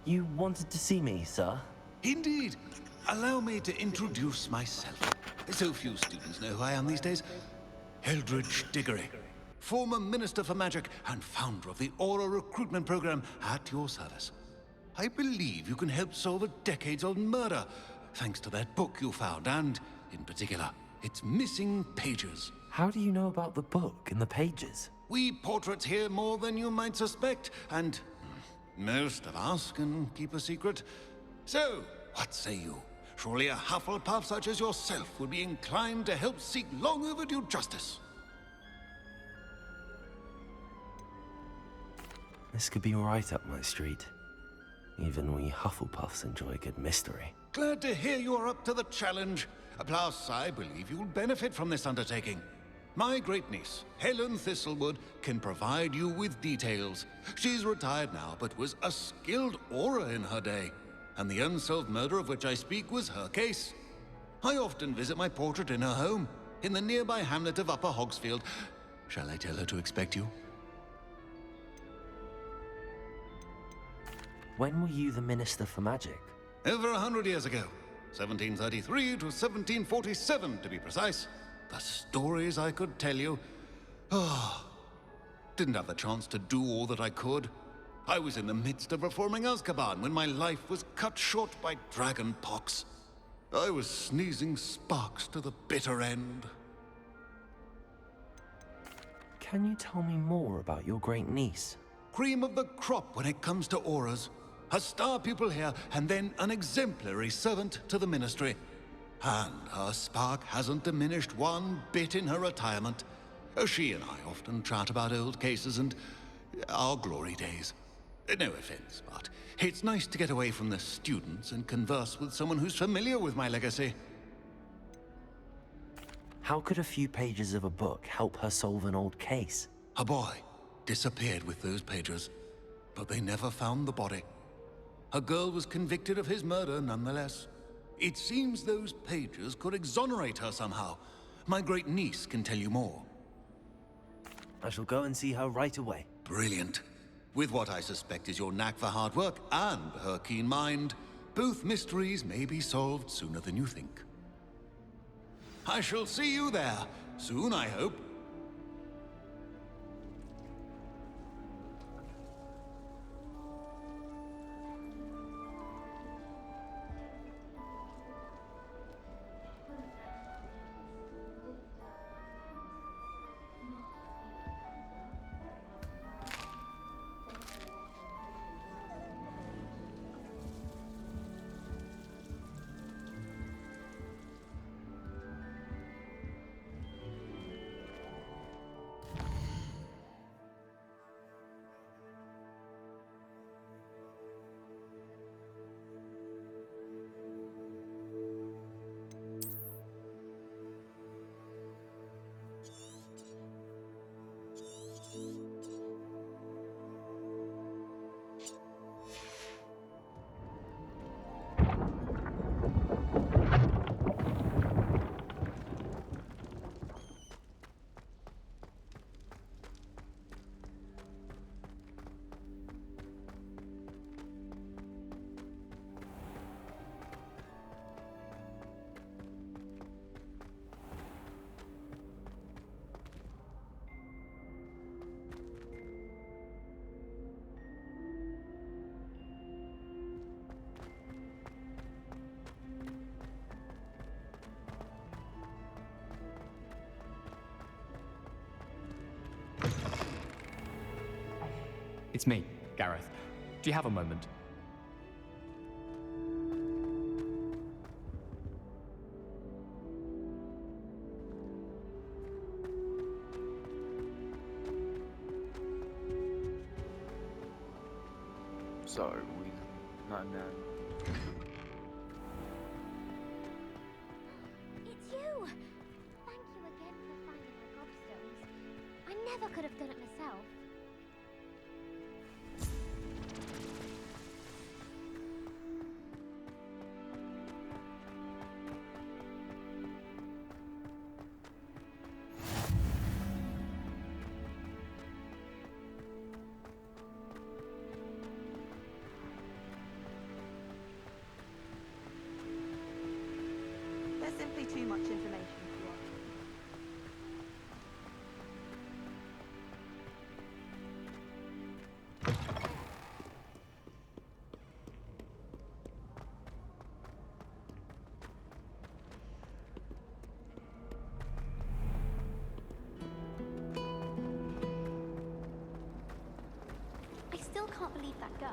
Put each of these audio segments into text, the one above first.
You wanted to see me, sir? Indeed. Allow me to introduce myself. So few students know who I am these days. Eldridge Diggory, former Minister for Magic and founder of the Aura recruitment program at your service. I believe you can help solve a decades-old murder, thanks to that book you found, and, in particular, its missing pages. How do you know about the book and the pages? We portraits hear more than you might suspect, and most of us can keep a secret. So, what say you? Surely a Hufflepuff such as yourself would be inclined to help seek long overdue justice. This could be right up my street. Even we Hufflepuffs enjoy a good mystery. Glad to hear you are up to the challenge. Plus, I believe you'll benefit from this undertaking. My great-niece, Helen Thistlewood, can provide you with details. She's retired now, but was a skilled aura in her day. And the unsolved murder of which I speak was her case. I often visit my portrait in her home, in the nearby hamlet of Upper Hogsfield. Shall I tell her to expect you? When were you the Minister for Magic? Over 100 years ago. 1733 to 1747, to be precise. The stories I could tell you. Didn't have the chance to do all that I could. I was in the midst of reforming Azkaban when my life was cut short by dragon pox. I was sneezing sparks to the bitter end. Can you tell me more about your great niece? Cream of the crop when it comes to auras. A star pupil here, and then an exemplary servant to the ministry. And her spark hasn't diminished one bit in her retirement. She and I often chat about old cases and our glory days. No offense, but it's nice to get away from the students and converse with someone who's familiar with my legacy. How could a few pages of a book help her solve an old case? A boy disappeared with those pages, but they never found the body. A girl was convicted of his murder nonetheless. It seems those pages could exonerate her somehow. My great niece can tell you more. I shall go and see her right away. Brilliant. With what I suspect is your knack for hard work and her keen mind, both mysteries may be solved sooner than you think. I shall see you there, soon I hope. It's me, Gareth. Do you have a moment? Sorry, not now. It's you! Thank you again for finding my gobstones. I never could have done it myself. can't believe that girl.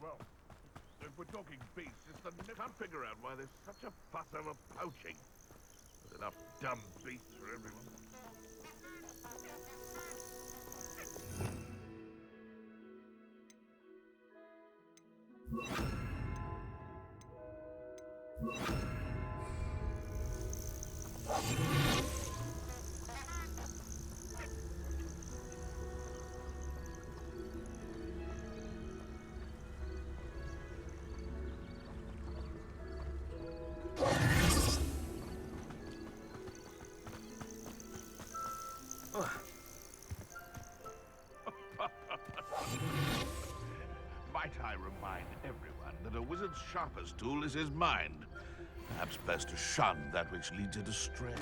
Well, if we're talking beasts, it's the... Can't figure out why there's such a fuss over poaching. There's enough dumb beasts for everyone. Might I remind everyone that a wizard's sharpest tool is his mind. Perhaps best to shun that which leads it astray.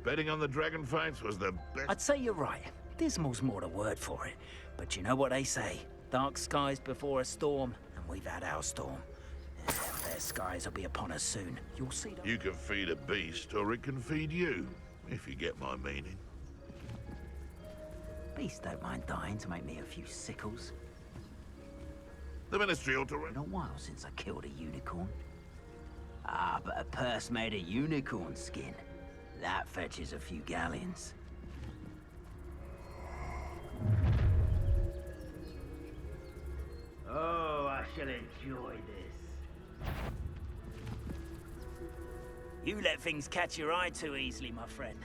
Betting on the dragon fights was the best. I'd say you're right. Dismal's more the word for it. But you know what they say? Dark skies before a storm, and we've had our storm. Their skies will be upon us soon. You'll see them. You can feed a beast, or it can feed you, if you get my meaning. Beasts don't mind dying to make me a few sickles. The Ministry ought to... Been a while since I killed a unicorn. Ah, but a purse made of unicorn skin. That fetches a few galleons. Oh, I shall enjoy this. You let things catch your eye too easily, my friend.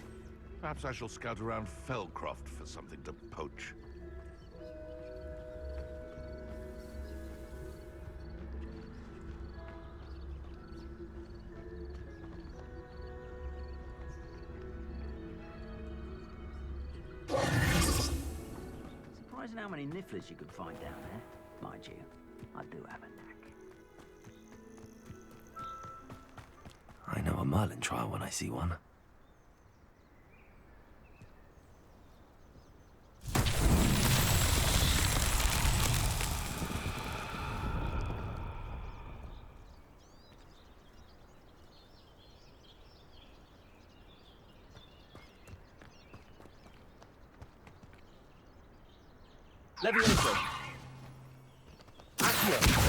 Perhaps I shall scout around Fellcroft for something to poach. Surprising how many nifflers you could find down there. Mind you, I do have a knack. I know a Merlin trial when I see one. Levioso. Accio.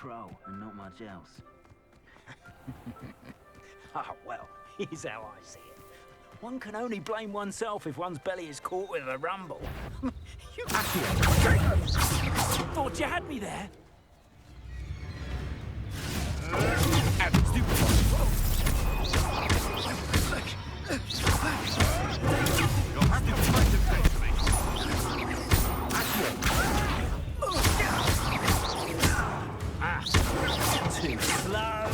control and not much else. Ah, well, here's how I see it. One can only blame oneself if one's belly is caught with a rumble. You thought you had me there? Too slow.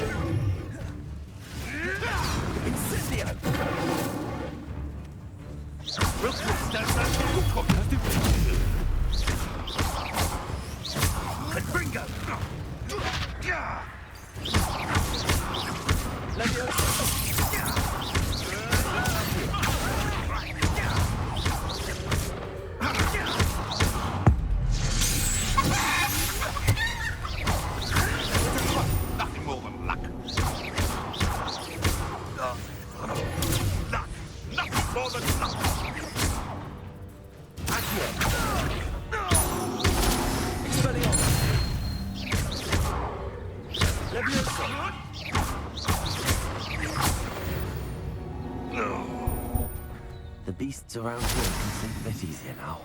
Incendio. Confringo. Nothing more than luck. Luck. Nothing more than luck. The beasts around here can sleep a bit easier now.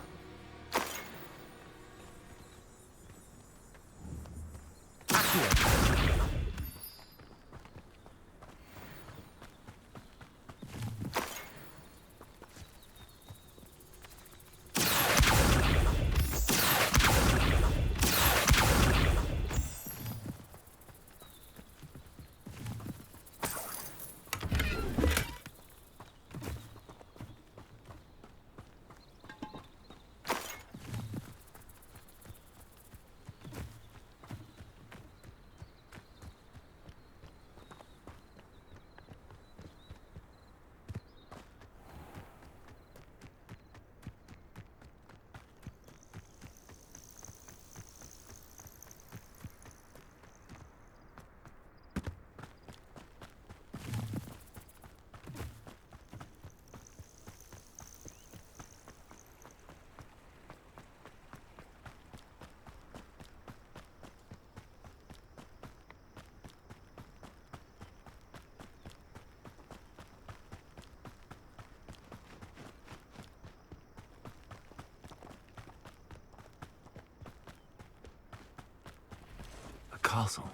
The castle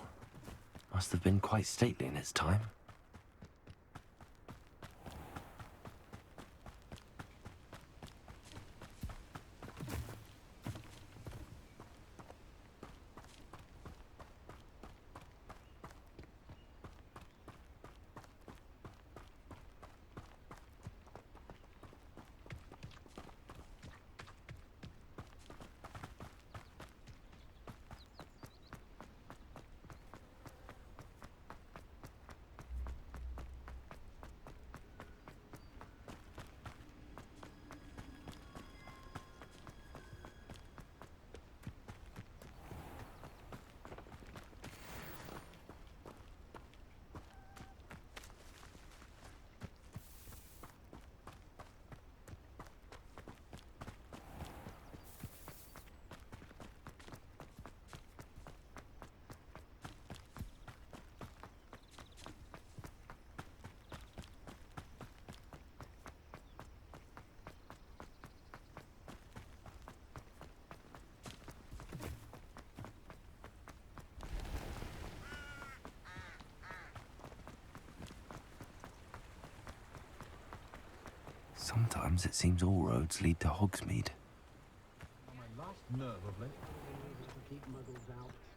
must have been quite stately in its time. Sometimes it seems all roads lead to Hogsmeade. My last nerve of late.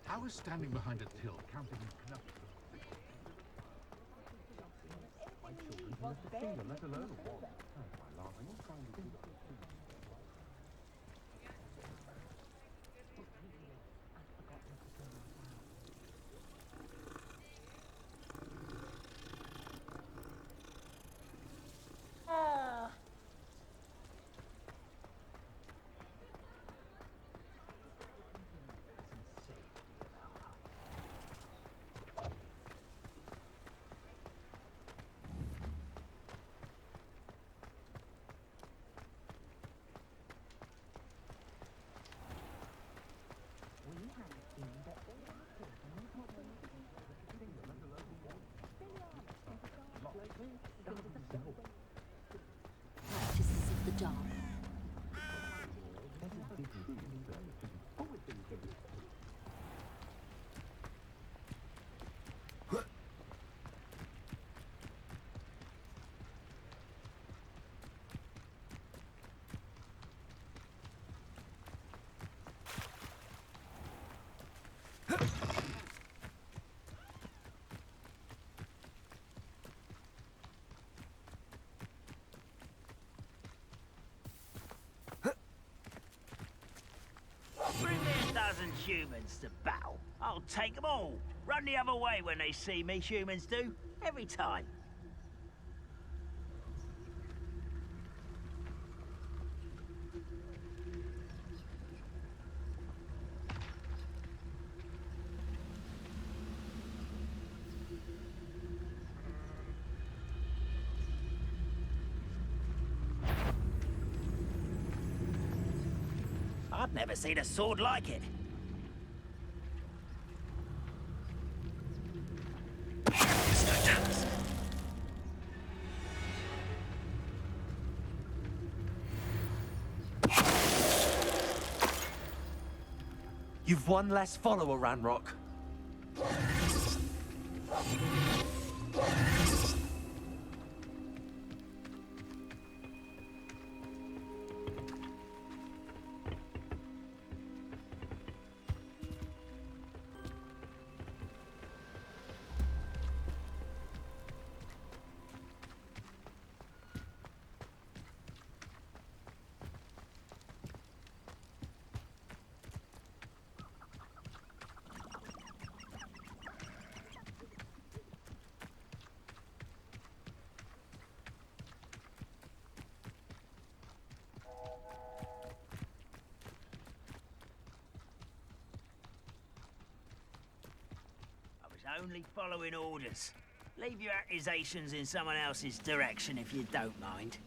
I was standing behind a till, counting knuckles. My children can lift a finger, let alone a wand. My last job. Bring me a dozen humans to battle. I'll take them all. Run the other way when they see me, humans do. Every time. I've never seen a sword like it. You've one less follower, Ranrock. Only following orders. Leave your accusations in someone else's direction if you don't mind.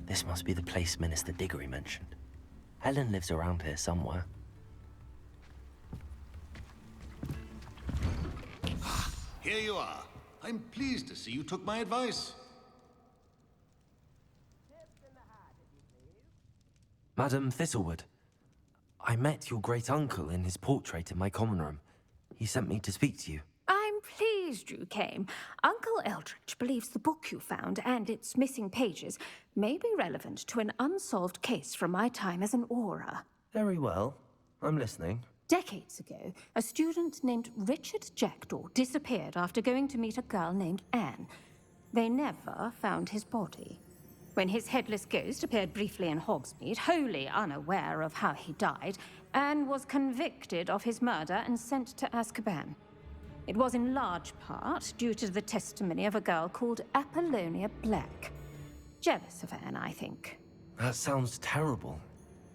This must be the place Minister Diggory mentioned. Helen lives around here somewhere. Here you are. I'm pleased to see you took my advice. Madam Thistlewood, I met your great-uncle in his portrait in my common room. He sent me to speak to you. I'm pleased you came. Uncle Eldridge believes the book you found and its missing pages may be relevant to an unsolved case from my time as an Auror. Very well. I'm listening. Decades ago, a student named Richard Jackdaw disappeared after going to meet a girl named Anne. They never found his body. When his headless ghost appeared briefly in Hogsmeade, wholly unaware of how he died, Anne was convicted of his murder and sent to Azkaban. It was in large part due to the testimony of a girl called Apollonia Black. Jealous of Anne, I think. That sounds terrible,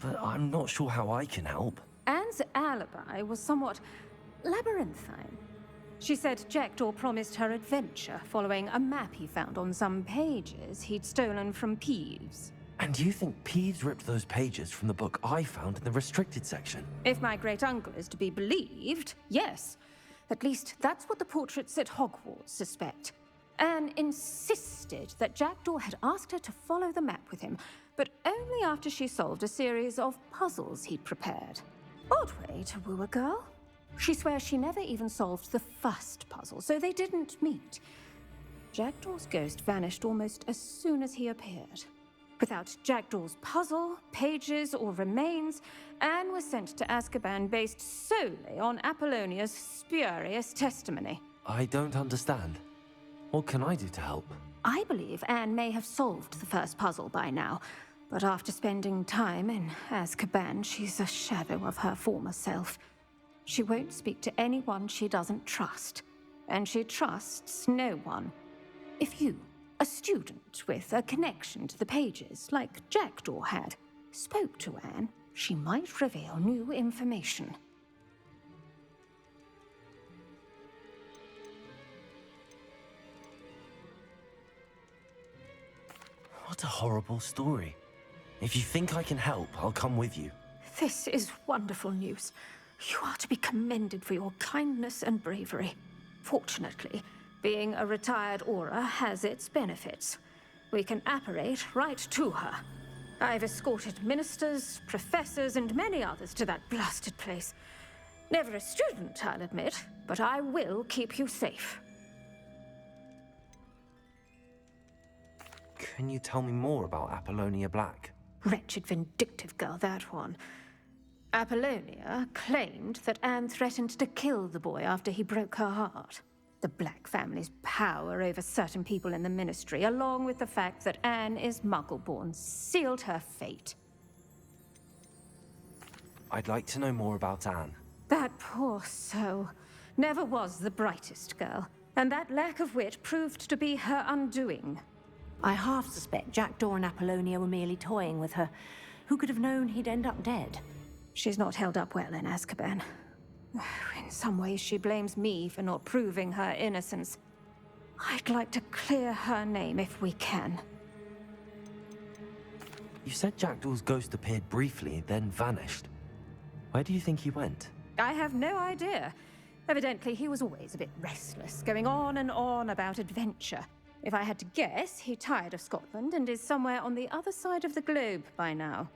but I'm not sure how I can help. Anne's alibi was somewhat labyrinthine. She said Jackdaw promised her adventure following a map he found on some pages he'd stolen from Peeves. And you think Peeves ripped those pages from the book I found in the restricted section? If my great-uncle is to be believed, yes. At least that's what the portraits at Hogwarts suspect. Anne insisted that Jackdaw had asked her to follow the map with him, but only after she solved a series of puzzles he'd prepared. Odd way to woo a girl. She swears she never even solved the first puzzle, so they didn't meet. Jackdaw's ghost vanished almost as soon as he appeared. Without Jackdaw's puzzle, pages, or remains, Anne was sent to Azkaban based solely on Apollonia's spurious testimony. I don't understand. What can I do to help? I believe Anne may have solved the first puzzle by now, but after spending time in Azkaban, she's a shadow of her former self. She won't speak to anyone she doesn't trust, and she trusts no one. If you, a student with a connection to the pages, like Jackdaw had, spoke to Anne, she might reveal new information. What a horrible story. If you think I can help, I'll come with you. This is wonderful news. You are to be commended for your kindness and bravery. Fortunately, being a retired Auror has its benefits. We can apparate right to her. I've escorted ministers, professors, and many others to that blasted place. Never a student, I'll admit, but I will keep you safe. Can you tell me more about Apollonia Black? Wretched, vindictive girl, that one. Apollonia claimed that Anne threatened to kill the boy after he broke her heart. The Black family's power over certain people in the Ministry, along with the fact that Anne is Muggle-born, sealed her fate. I'd like to know more about Anne. That poor soul never was the brightest girl, and that lack of wit proved to be her undoing. I half suspect Jackdaw and Apollonia were merely toying with her. Who could have known he'd end up dead? She's not held up well in Azkaban. In some ways, she blames me for not proving her innocence. I'd like to clear her name if we can. You said Jackdaw's ghost appeared briefly, then vanished. Where do you think he went? I have no idea. Evidently, he was always a bit restless, going on and on about adventure. If I had to guess, he tired of Scotland and is somewhere on the other side of the globe by now.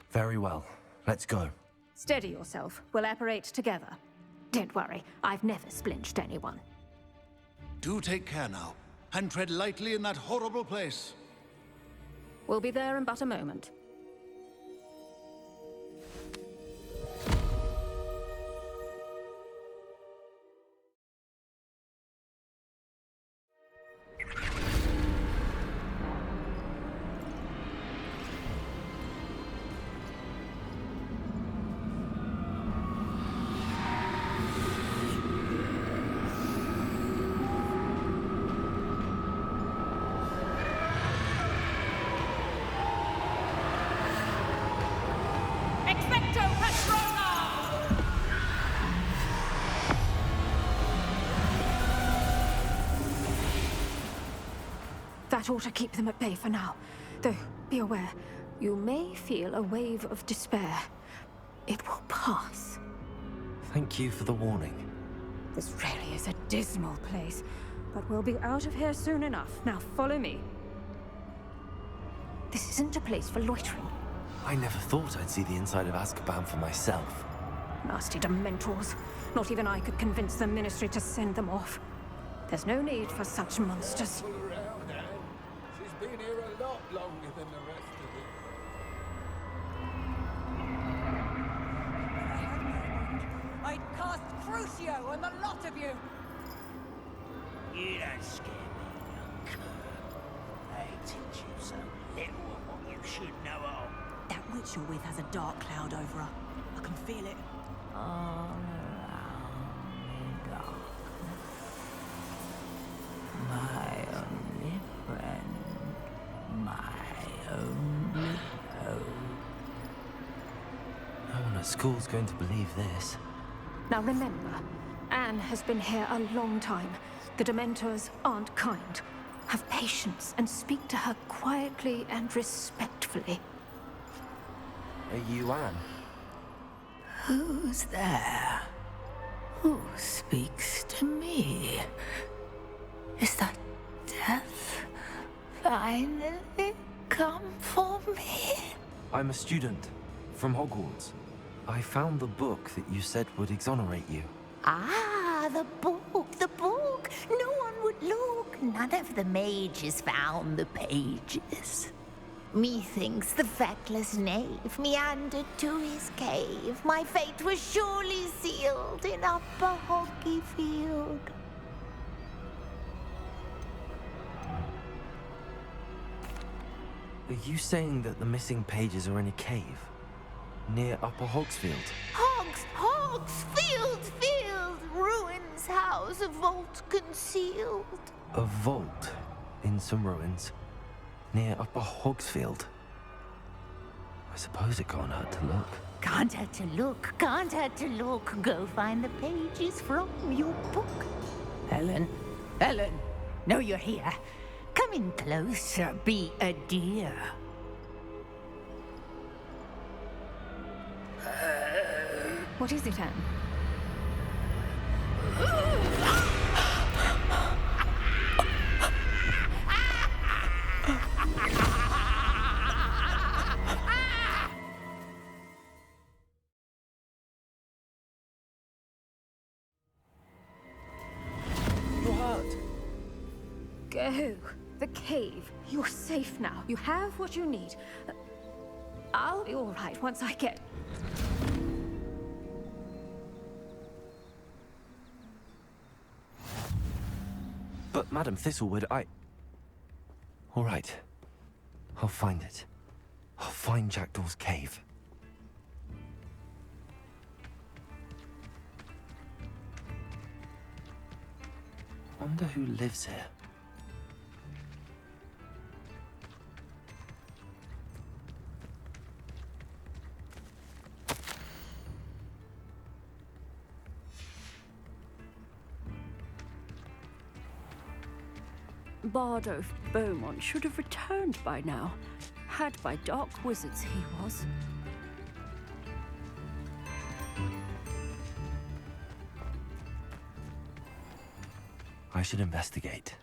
Very well. Let's go. Steady yourself. We'll apparate together. Don't worry, I've never splinched anyone. Do take care now, and tread lightly in that horrible place. We'll be there in but a moment. That ought to keep them at bay for now. Though, be aware, you may feel a wave of despair. It will pass. Thank you for the warning. This really is a dismal place, but we'll be out of here soon enough. Now follow me. This isn't a place for loitering. I never thought I'd see the inside of Azkaban for myself. Nasty Dementors. Not even I could convince the Ministry to send them off. There's no need for such monsters. She's been here a lot longer than the rest of it. I'd cast Crucio on the lot of you! You don't scare me, young cur. They teach you so little of what you should know of. That witch you're with has a dark cloud over her. I can feel it. All around me darkness. My only friend. My only hope. No one at school's going to believe this. Now remember, Anne has been here a long time. The Dementors aren't kind. Have patience and speak to her quietly and respectfully. Are you Anne? Who's there? Who speaks to me? Is that death finally come for me? I'm a student from Hogwarts. I found the book that you said would exonerate you. Ah, the book, the book. No one would look. None of the mages found the pages. Methinks the feckless knave meandered to his cave. My fate was surely sealed in Upper Hogsfield. Are you saying that the missing pages are in a cave? Near Upper Hogsfield? Hogsfield, ruins house, a vault concealed. A vault in some ruins? Near Upper Hogsfield? I suppose it can't hurt to look. Can't hurt to look, can't hurt to look. Go find the pages from your book. Helen, know you're here. Come in closer, be a dear. What is it, Anne? You're hurt. Go. The cave. You're safe now. You have what you need. I'll be all right once I get... But Madam Thistlewood, all right. I'll find it. I'll find Jackdaw's cave. Wonder who lives here. Bardolph Beaumont should have returned by now. Had by dark wizards he was. I should investigate.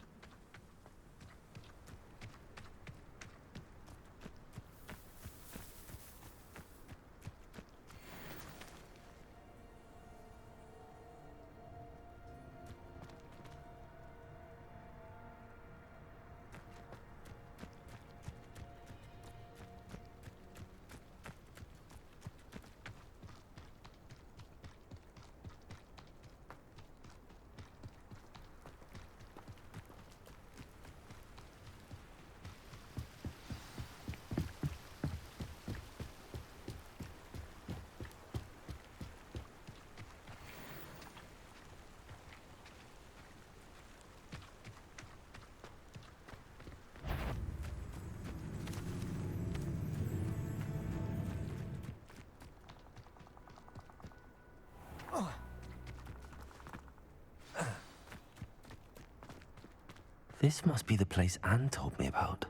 This must be the place Anne told me about.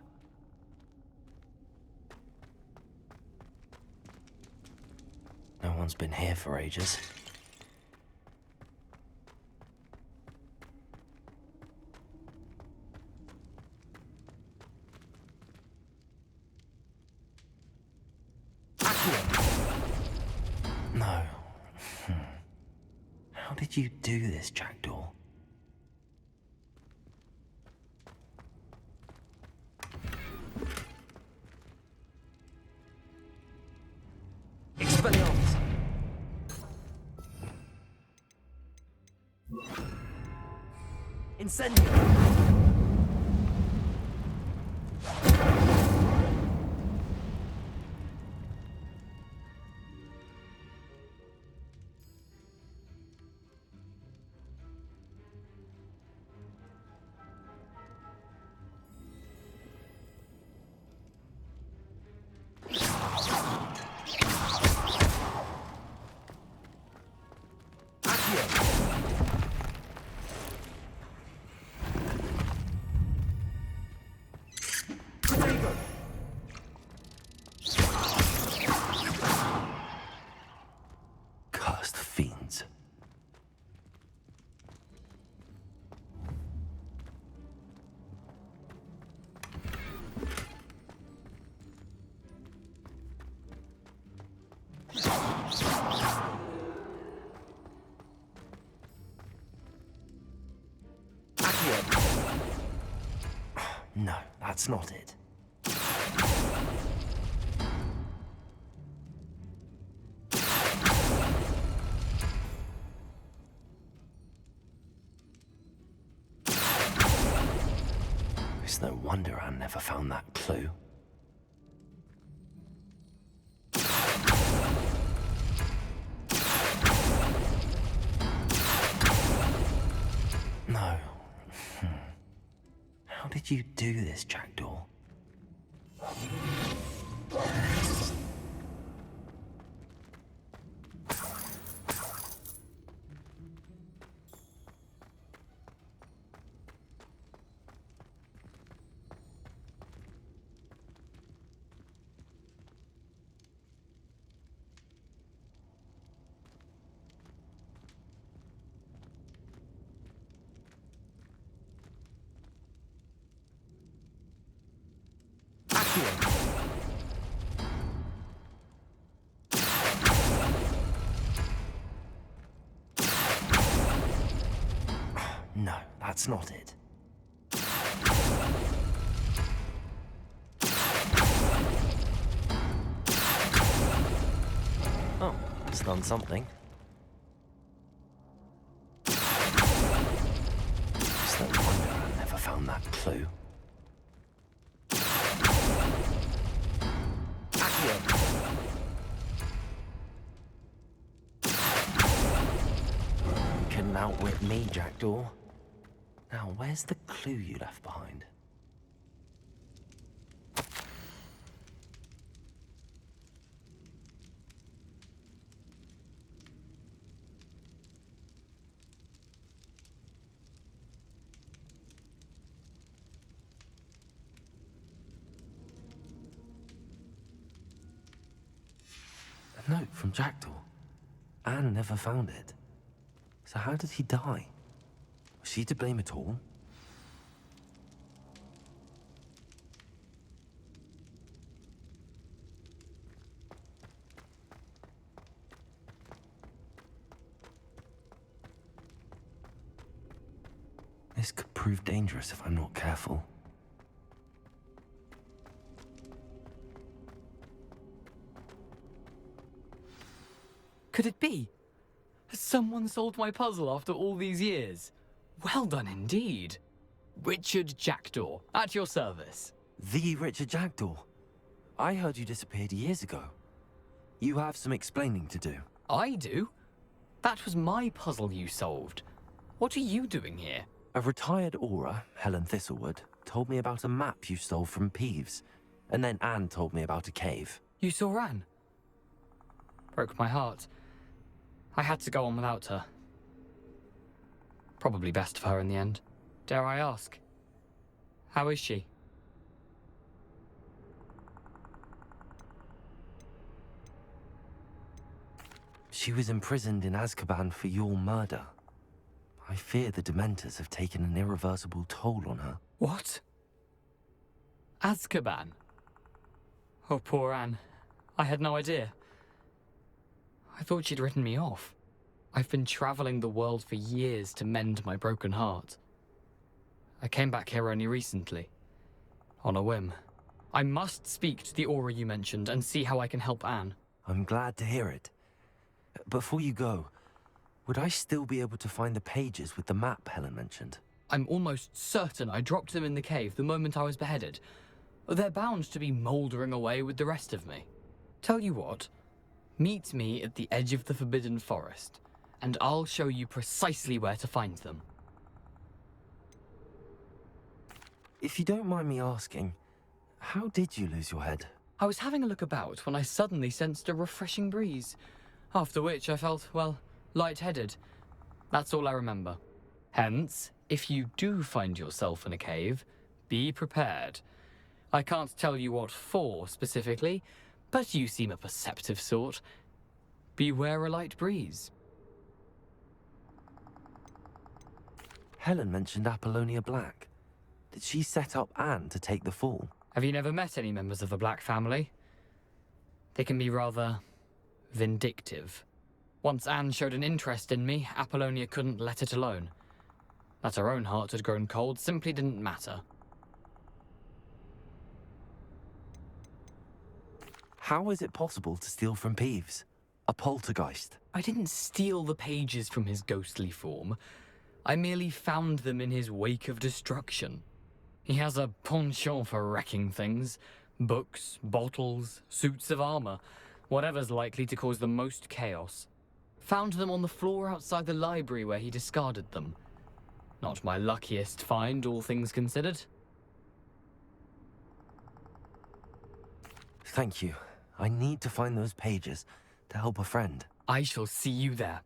No one's been here for ages. No. How did you do this, Jackdaw? Expelliarmus! Incendio! No, that's not it. It's no wonder Anne never found that clue. No. How did you do this, Jackdaw? No, that's not it. Oh, it's done something. It's no wonder I never found that clue. Accio! You couldn't outwit me, Jackdaw. Now, where's the clue you left behind? A note from Jackdaw. Anne never found it. So how did he die? Was she to blame at all? This could prove dangerous if I'm not careful. Could it be? Has someone solved my puzzle after all these years? Well done indeed. Richard Jackdaw, at your service. The Richard Jackdaw? I heard you disappeared years ago. You have some explaining to do. I do? That was my puzzle you solved. What are you doing here? A retired aura, Helen Thistlewood, told me about a map you stole from Peeves. And then Anne told me about a cave. You saw Anne? Broke my heart. I had to go on without her. Probably best for her in the end. Dare I ask? How is she? She was imprisoned in Azkaban for your murder. I fear the Dementors have taken an irreversible toll on her. What? Azkaban? Oh, poor Anne. I had no idea. I thought she'd written me off. I've been traveling the world for years to mend my broken heart. I came back here only recently, on a whim. I must speak to the aura you mentioned and see how I can help Anne. I'm glad to hear it. Before you go, would I still be able to find the pages with the map Helen mentioned? I'm almost certain I dropped them in the cave the moment I was beheaded. They're bound to be mouldering away with the rest of me. Tell you what, meet me at the edge of the Forbidden Forest, and I'll show you precisely where to find them. If you don't mind me asking, how did you lose your head? I was having a look about when I suddenly sensed a refreshing breeze, after which I felt, well, lightheaded. That's all I remember. Hence, if you do find yourself in a cave, be prepared. I can't tell you what for specifically, but you seem a perceptive sort. Beware a light breeze. Helen mentioned Apollonia Black. Did she set up Anne to take the fall? Have you never met any members of the Black family? They can be rather vindictive. Once Anne showed an interest in me, Apollonia couldn't let it alone. That her own heart had grown cold simply didn't matter. How is it possible to steal from Peeves? A poltergeist? I didn't steal the pages from his ghostly form. I merely found them in his wake of destruction. He has a penchant for wrecking things. Books, bottles, suits of armor. Whatever's likely to cause the most chaos. Found them on the floor outside the library where he discarded them. Not my luckiest find, all things considered. Thank you. I need to find those pages to help a friend. I shall see you there.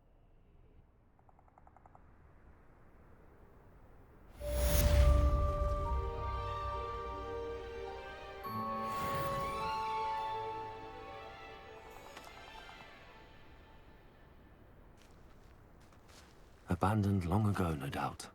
Abandoned long ago, no doubt.